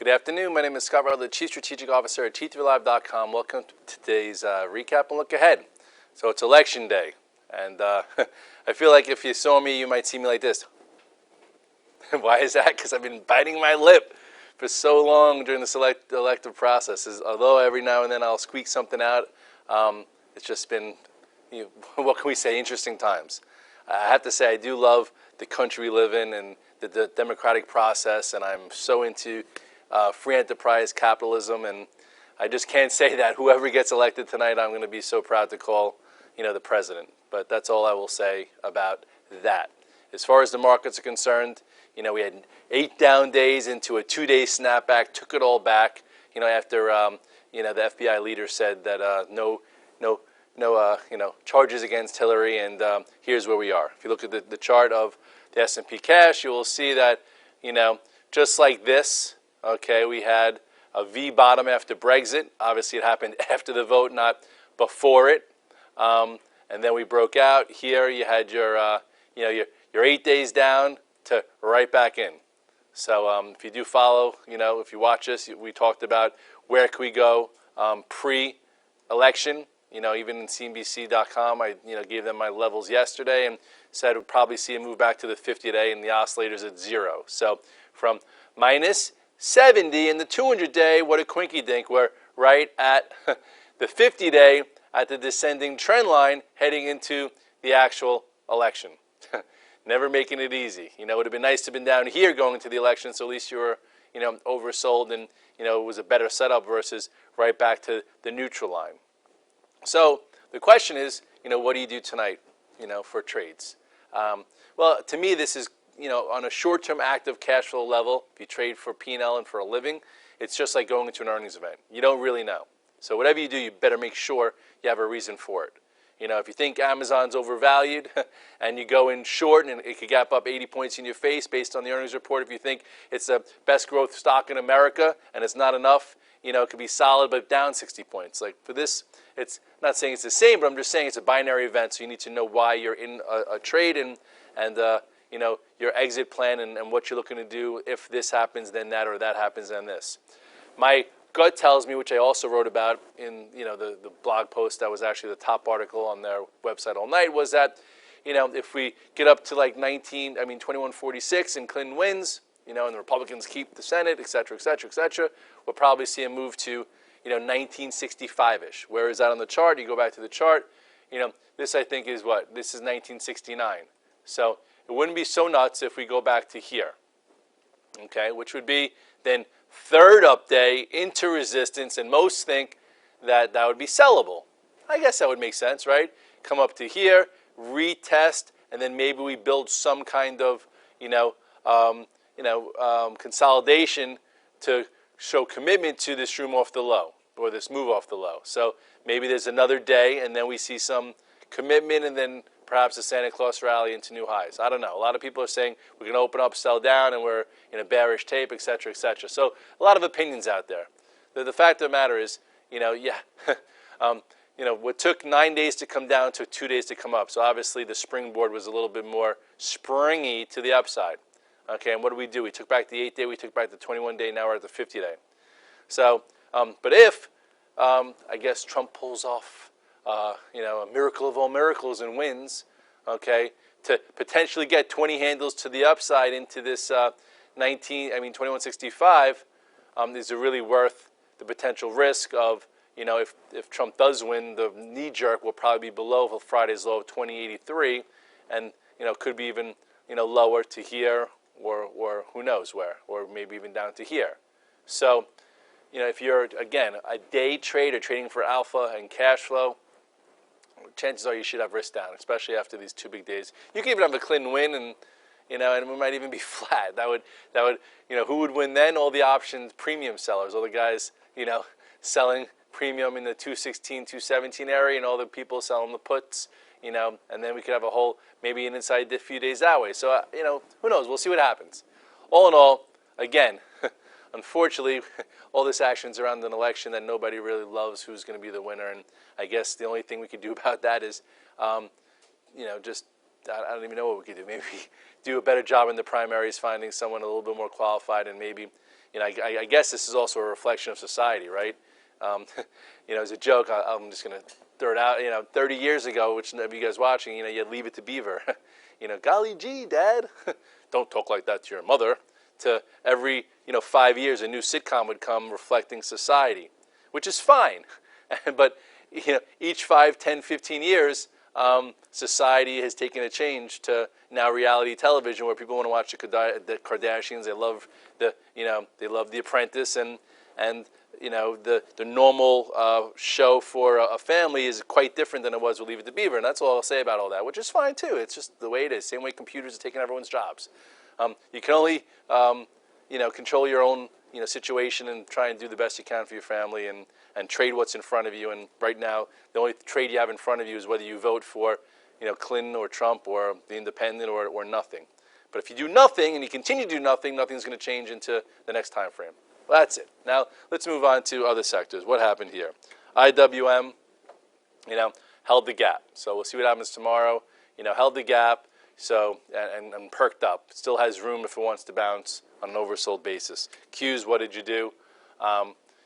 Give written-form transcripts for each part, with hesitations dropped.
Good afternoon. My name is Scott Redler, Chief Strategic Officer at T3Live.com. Welcome to today's recap and look ahead. So it's election day, and I feel like if you saw me, you might see me like this. Why is that? Because I've been biting my lip for so long during this elective process. Although every now and then I'll squeak something out, it's just been, what can we say, interesting times. I have to say I do love the country we live in and the democratic process, and I'm so into free enterprise capitalism, and I just can't say that whoever gets elected tonight, I'm going to be so proud to call, the president. But that's all I will say about that. As far as the markets are concerned, we had 8 down days into a 2-day snapback, took it all back, after the FBI leader said that no charges against Hillary, and here's where we are. If you look at the chart of the S&P cash, you will see that, just like this, okay, we had a V bottom after Brexit. Obviously, it happened after the vote, not before it. And then we broke out. Here, you had your 8 days down to right back in. So if you do follow, if you watch us, we talked about where can we go pre-election. Even in CNBC.com, I gave them my levels yesterday and said we'd probably see a move back to the 50-day and the oscillators at 0. So from minus 70 in the 200-day, what a quinky dink. We're right at the 50-day at the descending trend line heading into the actual election. Never making it easy. It would have been nice to have been down here going into the election, so at least you were, oversold and, it was a better setup versus right back to the neutral line. So the question is, what do you do tonight, for trades? Well, to me, this is, on a short-term active cash flow level, if you trade for P&L and for a living, it's just like going into an earnings event. You don't really know. So whatever you do, you better make sure you have a reason for it. If you think Amazon's overvalued and you go in short and it could gap up 80 points in your face based on the earnings report, if you think it's the best growth stock in America and it's not enough, it could be solid but down 60 points. Like for this, it's not saying it's the same, but I'm just saying it's a binary event, so you need to know why you're in a trade and your exit plan and what you're looking to do. If this happens, then that, or that happens, then this. My gut tells me, which I also wrote about in the blog post that was actually the top article on their website all night, was that if we get up to like 2146 and Clinton wins, and the Republicans keep the Senate, et cetera, et cetera, et cetera, we'll probably see a move to 1965-ish. Where is that on the chart? You go back to the chart. This I think is what? This is 1969. So it wouldn't be so nuts if we go back to here, okay, which would be then third up day into resistance, and most think that that would be sellable. I guess that would make sense, right? Come up to here, retest, and then maybe we build some kind of, consolidation to show commitment to this room off the low, or this move off the low. So maybe there's another day, and then we see some commitment, and then perhaps a Santa Claus rally into new highs. I don't know. A lot of people are saying we're going to open up, sell down, and we're in a bearish tape, et cetera, et cetera. So a lot of opinions out there. The fact of the matter is, what took 9 days to come down took 2 days to come up. So obviously the springboard was a little bit more springy to the upside. Okay, and what do? We took back the 8-day, we took back the 21-day, now we're at the 50-day. So, but if, I guess Trump pulls off, a miracle of all miracles and wins, okay, to potentially get 20 handles to the upside into this 2165, is it really worth the potential risk of, if Trump does win, the knee jerk will probably be below Friday's low of 2083, and could be even lower to here, or who knows where, or maybe even down to here. So, if you're, again, a day trader trading for alpha and cash flow, chances are you should have risk down, especially after these 2 big days. You could even have a Clinton win, and and we might even be flat. That would who would win then? All the options premium sellers, all the guys selling premium in the 216, 217 area, and all the people selling the puts. And then we could have a whole, maybe an inside a few days that way. So, who knows? We'll see what happens. All in all, again, unfortunately, all this action's around an election that nobody really loves who's going to be the winner. And I guess the only thing we can do about that is, I don't even know what we could do. Maybe do a better job in the primaries, finding someone a little bit more qualified, and maybe, I guess this is also a reflection of society, right? As a joke, I'm just going to throw it out. 30 years ago, which of you guys watching, you had Leave It to Beaver. Golly gee, Dad, don't talk like that to your mother. To every, 5 years, a new sitcom would come reflecting society, which is fine. But, each 5, 10, 15 years, society has taken a change to now reality television, where people want to watch the Kardashians. They love The Apprentice, and the normal show for a family is quite different than it was with Leave It to Beaver, and that's all I'll say about all that, which is fine too. It's just the way it is. Same way computers are taking everyone's jobs. You can only control your own situation and try and do the best you can for your family, and trade what's in front of you. And right now, the only trade you have in front of you is whether you vote for Clinton or Trump or the Independent or nothing. But if you do nothing and you continue to do nothing, nothing's going to change into the next time frame. Well, that's it. Now let's move on to other sectors. What happened here? IWM, held the gap. So we'll see what happens tomorrow. Held the gap. So and perked up. Still has room if it wants to bounce on an oversold basis. Qs, what did you do?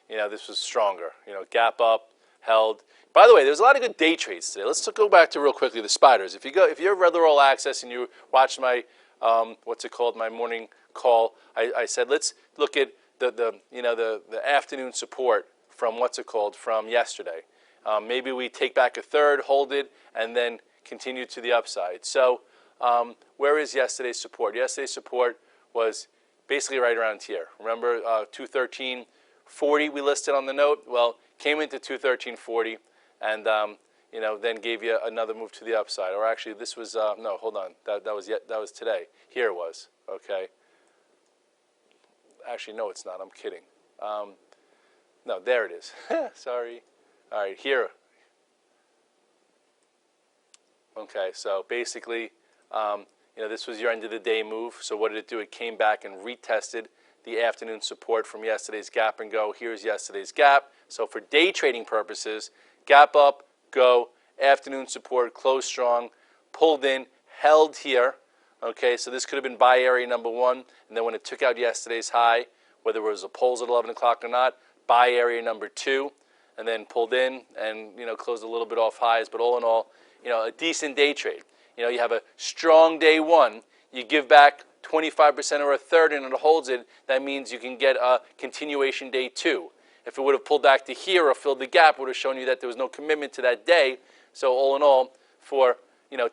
This was stronger. Gap up, held. By the way, there's a lot of good day trades today. Let's go back to real quickly the spiders. If you have Redler All Access and you watch my my morning call, I said let's look at the afternoon support from from yesterday. Maybe we take back a third, hold it, and then continue to the upside. So where is yesterday's support? Yesterday's support was basically right around here. Remember 213.40 we listed on the note? Well, came into 213.40 and then gave you another move to the upside. Or actually, this was no, hold on. That was today. Here it was. Okay. Actually, no, it's not. I'm kidding. No, there it is. Sorry. All right, here. Okay, so basically, this was your end of the day move. So what did it do? It came back and retested the afternoon support from yesterday's gap and go. Here's yesterday's gap. So for day trading purposes, gap up, go, afternoon support, close strong, pulled in, held here. Okay, so this could have been buy area number one, and then when it took out yesterday's high, whether it was a pulls at 11 o'clock or not, buy area number two, and then pulled in and closed a little bit off highs. But all in all, a decent day trade. You have a strong day one, you give back 25% or a third and it holds it, that means you can get a continuation day two. If it would have pulled back to here or filled the gap, it would have shown you that there was no commitment to that day. So all in all, for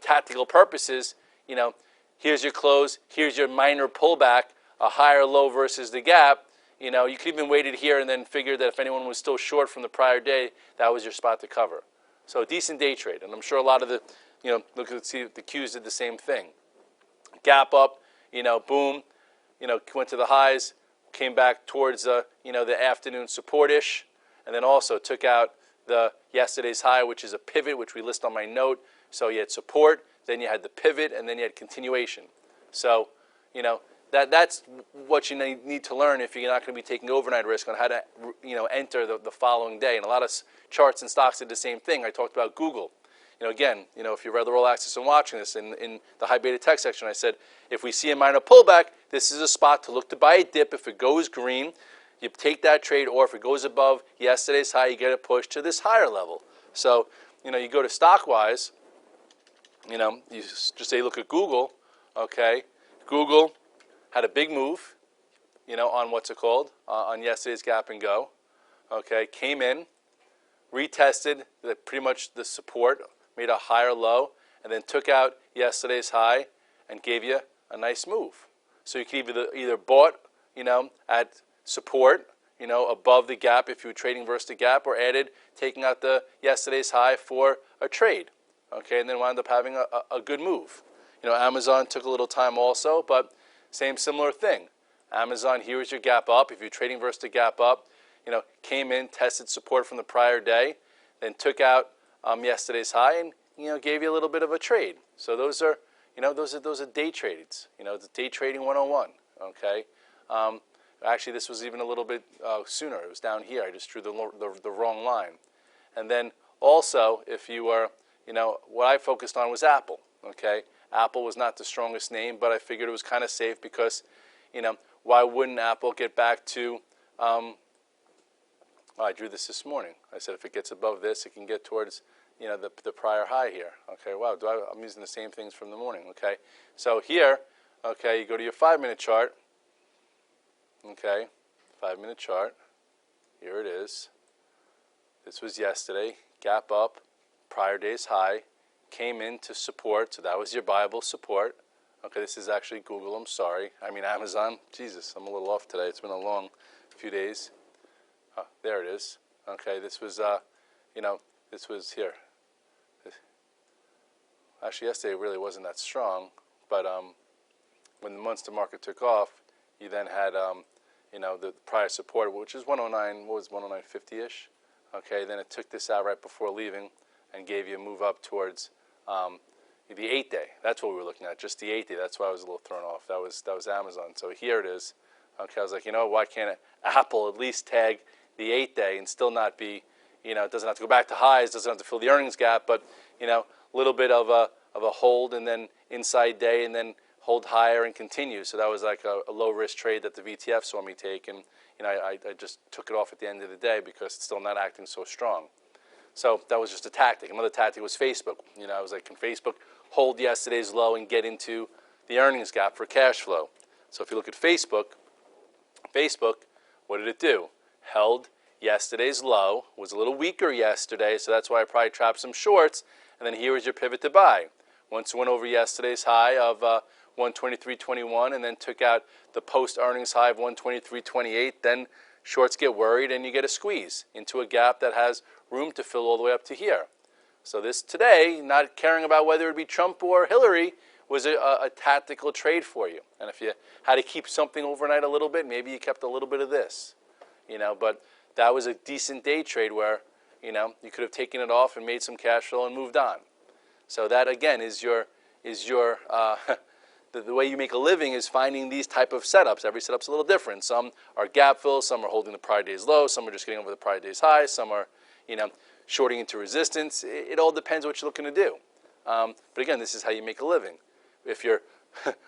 tactical purposes, here's your close, here's your minor pullback, a higher low versus the gap. You could even waited here and then figured that if anyone was still short from the prior day, that was your spot to cover. So a decent day trade, and I'm sure a lot of the, see the Qs did the same thing. Gap up, boom, went to the highs, came back towards the afternoon support-ish, and then also took out the yesterday's high, which is a pivot, which we list on my note. So you had support, then you had the pivot, and then you had continuation. So, that's what you need to learn if you're not going to be taking overnight risk on how to, enter the following day. And a lot of charts and stocks did the same thing. I talked about Google. Again, if you've read the Roll Access and watching this in the high beta tech section, I said, if we see a minor pullback, this is a spot to look to buy a dip. If it goes green, you take that trade, or if it goes above yesterday's high, you get a push to this higher level. So, you go to StockWise, you just say, look at Google, okay? Google had a big move, on on yesterday's gap and go, okay? Came in, retested pretty much the support, made a higher low, and then took out yesterday's high and gave you a nice move. So you could either bought, at support, above the gap if you were trading versus the gap, or added taking out the yesterday's high for a trade, okay, and then wound up having a good move. Amazon took a little time also, but similar thing. Amazon, here is your gap up. If you're trading versus the gap up, came in, tested support from the prior day, then took out yesterday's high and gave you a little bit of a trade. So those are those are day trades. It's day trading 101. Okay. Actually, this was even a little bit sooner. It was down here. I just drew the wrong line. And then also, if you were, what I focused on was Apple. Okay. Apple was not the strongest name, but I figured it was kind of safe because, why wouldn't Apple get back to, I drew this morning. I said if it gets above this, it can get towards, the prior high here. Okay, wow, I'm using the same things from the morning, okay? So here, okay, you go to your 5-minute chart, okay, 5-minute chart, here it is. This was yesterday, gap up, prior day's high, came into support, so that was your Bible support. Okay, this is actually Google, I'm sorry. I mean Amazon. Jesus, I'm a little off today. It's been a long few days. Oh, there it is. Okay, this was, this was here. Actually, yesterday really wasn't that strong, but when the monster market took off, you then had, the prior support, which is 109, what was 109.50-ish? Okay, then it took this out right before leaving and gave you a move up towards the 8-day. That's what we were looking at, just the 8-day. That's why I was a little thrown off. That was Amazon. So here it is. Okay, I was like, why can't Apple at least tag the 8-day and still not be, it doesn't have to go back to highs, doesn't have to fill the earnings gap, but, a little bit of a hold and then inside day and then hold higher and continue. So that was like a low-risk trade that the VTF saw me take, and I just took it off at the end of the day because it's still not acting so strong. So that was just a tactic. Another tactic was Facebook. I was like, can Facebook hold yesterday's low and get into the earnings gap for cash flow? So if you look at Facebook, what did it do? Held yesterday's low, was a little weaker yesterday, so that's why I probably trapped some shorts, and then here was your pivot to buy. Once it went over yesterday's high of 123.21 and then took out the post-earnings high of 123.28, then shorts get worried and you get a squeeze into a gap that has room to fill all the way up to here. So this today, not caring about whether it be Trump or Hillary, was a tactical trade for you. And if you had to keep something overnight a little bit, maybe you kept a little bit of this. But that was a decent day trade where, you could have taken it off and made some cash flow and moved on. So that, again, is your the way you make a living is finding these type of setups. Every setup's a little different. Some are gap fills, some are holding the prior day's low, some are just getting over the prior day's high, some are, shorting into resistance. It all depends what you're looking to do. But again, this is how you make a living. If you're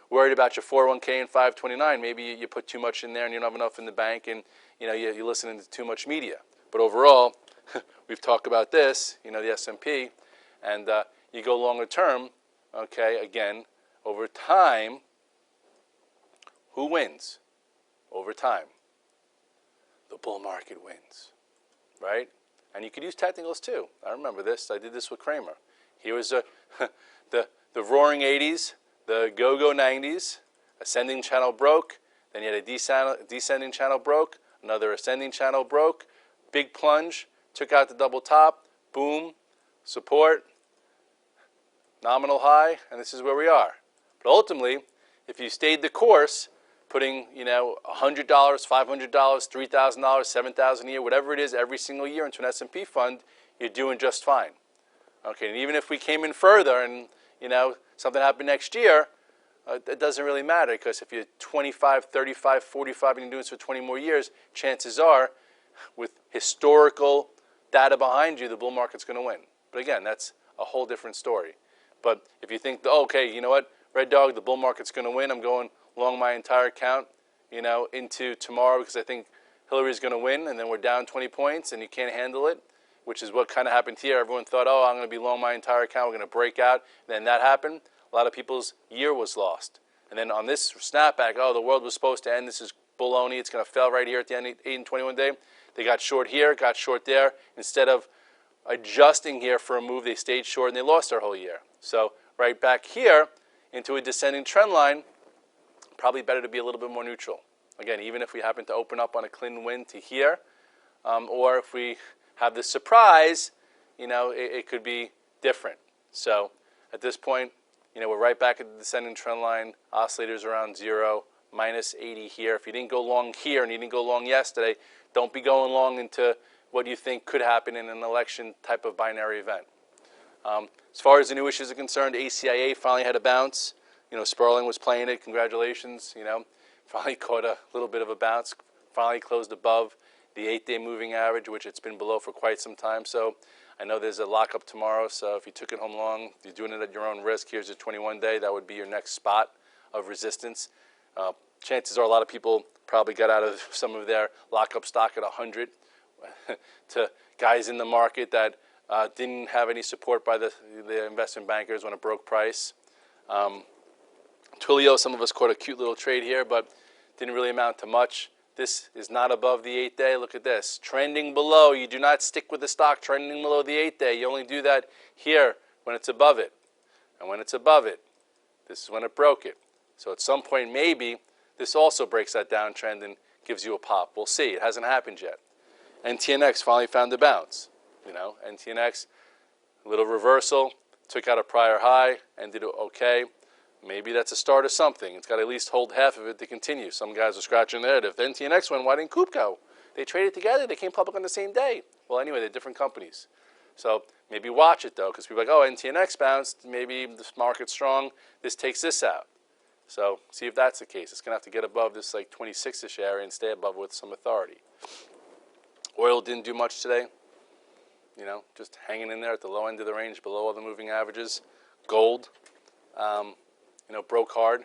worried about your 401k and 529, maybe you put too much in there and you don't have enough in the bank and, you're listening to too much media. But overall, we've talked about this, the S&P, and you go longer term, okay, again, over time, who wins? Over time, the bull market wins, right? And you could use technicals too. I remember this. I did this with Kramer. Here was the roaring 80s, the go-go 90s, ascending channel broke, then you had a descending channel broke, another ascending channel broke, big plunge, took out the double top, boom, support, nominal high, and this is where we are. But ultimately, if you stayed the course, putting, $100, $500, $3,000, $7,000 a year, whatever it is, every single year into an S&P fund, you're doing just fine. Okay, and even if we came in further and, something happened next year, it doesn't really matter because if you're 25, 35, 45 and you're doing this for 20 more years, chances are, with historical data behind you, the bull market's going to win. But again, that's a whole different story. But if you think, okay, you know what, Red Dog, the bull market's going to win, I'm going long my entire account, into tomorrow because I think Hillary's going to win, and then we're down 20 points and you can't handle it, which is what kind of happened here. Everyone thought, I'm going to be long my entire account, we're going to break out. And then that happened. A lot of people's year was lost. And then on this snapback, the world was supposed to end. This is baloney. It's going to fail right here at the end of 8 and 21 day. They got short here, got short there. Instead of adjusting here for a move, they stayed short and they lost their whole year. So right back here into a descending trend line, probably better to be a little bit more neutral. Again, even if we happen to open up on a clean win to here, or if we have this surprise, it could be different. So at this point, we're right back at the descending trend line, oscillators around 0, minus 80 here. If you didn't go long here and you didn't go long yesterday, don't be going long into what you think could happen in an election type of binary event. As far as the new issues are concerned, ACIA finally had a bounce. Sperling was playing it. Congratulations. Finally caught a little bit of a bounce. Finally closed above the 8-day moving average, which it's been below for quite some time. So I know there's a lockup tomorrow, so if you took it home long, you're doing it at your own risk. Here's your 21-day. That would be your next spot of resistance. Chances are a lot of people probably got out of some of their lockup stock at 100 to guys in the market that didn't have any support by the investment bankers when it broke price. Twilio, some of us caught a cute little trade here, but didn't really amount to much. This is not above the 8-day. Look at this. Trending below. You do not stick with the stock trending below the 8-day. You only do that here when it's above it. And when it's above it, this is when it broke it. So at some point, maybe, this also breaks that downtrend and gives you a pop. We'll see. It hasn't happened yet. NTNX finally found a bounce. NTNX, a little reversal, took out a prior high, ended okay. Maybe that's a start of something. It's got to at least hold half of it to continue. Some guys are scratching their head. If the NTNX went, why didn't Coop go? They traded together. They came public on the same day. Well, anyway, they're different companies. So maybe watch it, though, because people are like, oh, NTNX bounced. Maybe the market's strong. This takes this out. So see if that's the case. It's going to have to get above this like 26-ish area and stay above it with some authority. Oil didn't do much today. Just hanging in there at the low end of the range, below all the moving averages. Gold. Broke hard.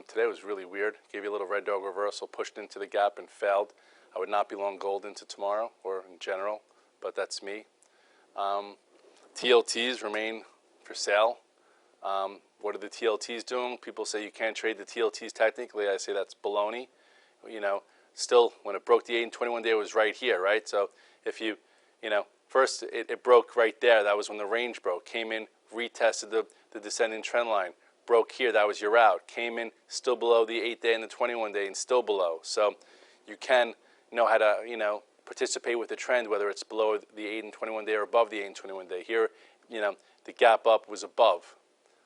Today was really weird. Gave you a little red dog reversal, pushed into the gap and failed. I would not be long gold into tomorrow or in general, but that's me. TLTs remain for sale. What are the TLTs doing? People say you can't trade the TLTs technically. I say that's baloney. Still, when it broke the 8 and 21 day, it was right here, right? So if you, first it broke right there. That was when the range broke. Came in, retested the descending trend line. Broke here, that was your route. Came in still below the 8-day and the 21-day and still below. So you can know how to, participate with the trend, whether it's below the 8 and 21-day or above the 8 and 21-day. Here, the gap up was above.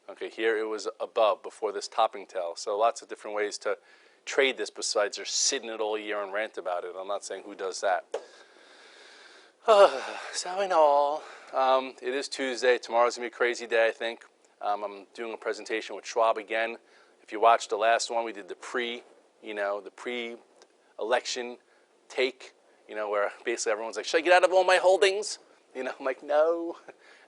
Okay, here it was above before this topping tail. So lots of different ways to trade this besides just sitting it all year and rant about it. I'm not saying who does that. So in all, it is Tuesday. Tomorrow's going to be a crazy day, I think. I'm doing a presentation with Schwab again. If you watched the last one, we did the pre-election take, where basically everyone's like, should I get out of all my holdings? I'm like, no.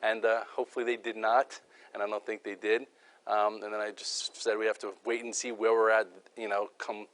And hopefully they did not, and I don't think they did. And then I just said we have to wait and see where we're at, come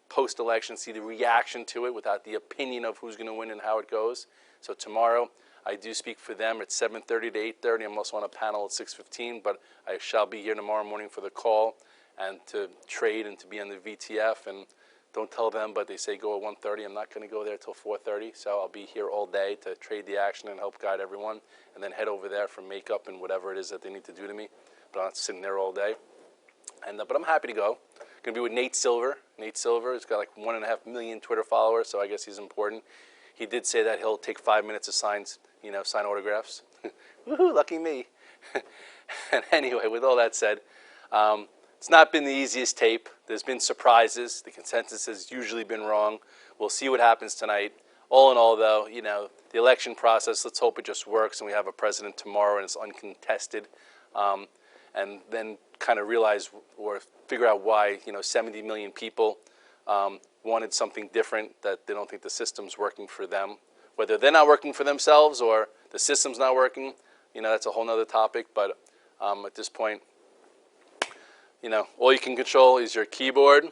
post-election, see the reaction to it without the opinion of who's going to win and how it goes. So tomorrow, I do speak for them at 7:30 to 8:30. I'm also on a panel at 6:15, but I shall be here tomorrow morning for the call and to trade and to be on the VTF. And don't tell them, but they say go at 1:30. I'm not going to go there till 4:30, so I'll be here all day to trade the action and help guide everyone, and then head over there for makeup and whatever it is that they need to do to me. But I'm not sitting there all day. And but I'm happy to go. Going to be with Nate Silver. Nate Silver has got like 1.5 million Twitter followers, so I guess he's important. He did say that he'll take 5 minutes to sign autographs. Woohoo, lucky me. And anyway, with all that said, it's not been the easiest tape. There's been surprises. The consensus has usually been wrong. We'll see what happens tonight. All in all, though, the election process, let's hope it just works and we have a president tomorrow and it's uncontested. And then kind of realize or figure out why, 70 million people wanted something different, that they don't think the system's working for them. Whether they're not working for themselves or the system's not working, that's a whole nother topic. But at this point, all you can control is your keyboard.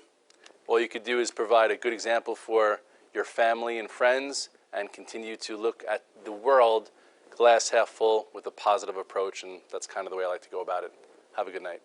All you could do is provide a good example for your family and friends and continue to look at the world glass half full with a positive approach. And that's kind of the way I like to go about it. Have a good night.